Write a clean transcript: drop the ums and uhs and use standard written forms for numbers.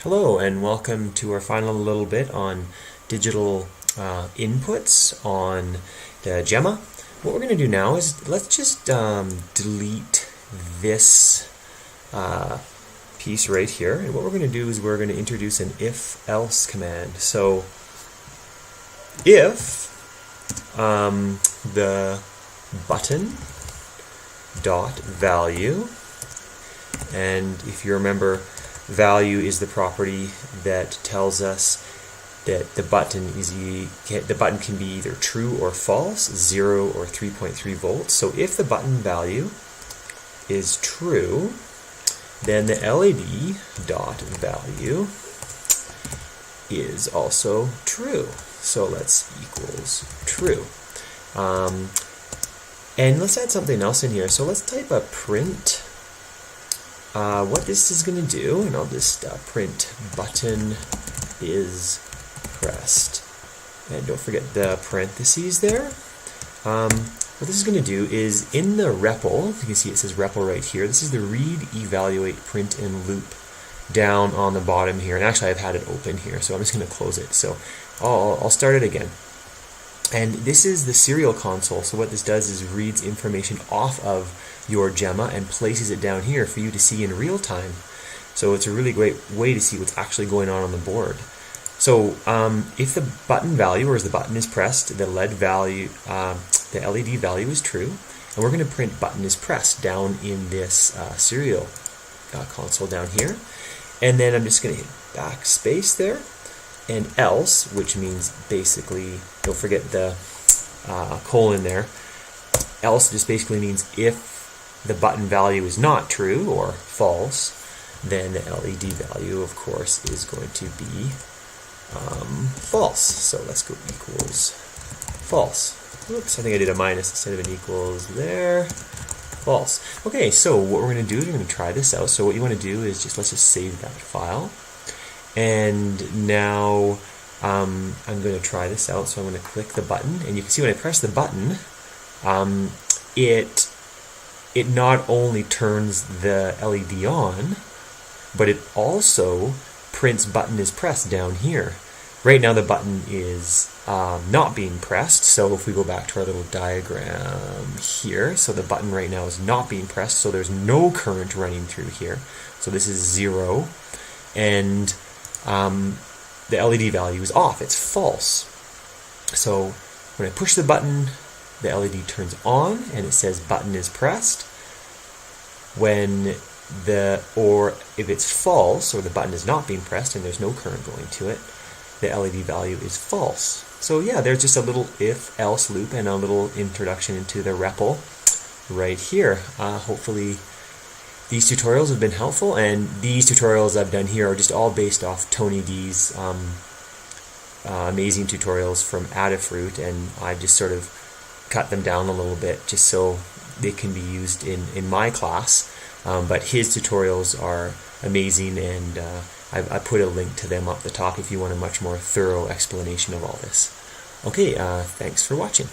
Hello and welcome to our final little bit on digital inputs on the Gemma. What we're going to do now is let's just delete this piece right here, and what we're going to do is we're going to introduce an if-else command. So if the button dot value, and if you remember, value is the property that tells us that the button can be either true or false, 0 or 3.3 volts. So if the button value is true, then the LED dot value is also true. So let's equals true. And let's add something else in here. So let's type a print. What this is going to do, and I'll just print button is pressed. And don't forget the parentheses there. What this is going to do is in the REPL, you can see it says REPL right here, this is the read, evaluate, print, and loop down on the bottom here. And actually I've had it open here, so I'm just going to close it. So I'll start it again. And this is the serial console, so what this does is reads information off of your Gemma and places it down here for you to see in real time. So it's a really great way to see what's actually going on the board. So if the button value, or as the button is pressed, the LED value, the LED value is true, and we're going to print button is pressed down in this serial console down here. And then I'm just going to hit backspace there, and else, which means basically, don't forget the colon there, else just basically means if the button value is not true or false, then the LED value, of course, is going to be false. So let's go equals false. Oops, I think I did a minus instead of an equals there. False. Okay, so what we're going to do is we're going to try this out. So what you want to do is let's just save that file. And now I'm going to try this out. So I'm going to click the button, and you can see when I press the button, it not only turns the LED on, but it also prints button is pressed down here. Right now the button is not being pressed, so if we go back to our little diagram here, so the button right now is not being pressed, so there's no current running through here. So this is 0, and the LED value is off, it's false. So when I push the button, the LED turns on and it says button is pressed. Or if it's false, or the button is not being pressed and there's no current going to it, the LED value is false. So yeah, there's just a little if-else loop and a little introduction into the REPL right here. Hopefully these tutorials have been helpful, and these tutorials I've done here are just all based off Tony D's amazing tutorials from Adafruit, and I've just sort of cut them down a little bit just so they can be used in my class. But his tutorials are amazing, and I put a link to them up the top if you want a much more thorough explanation of all this. Okay, thanks for watching.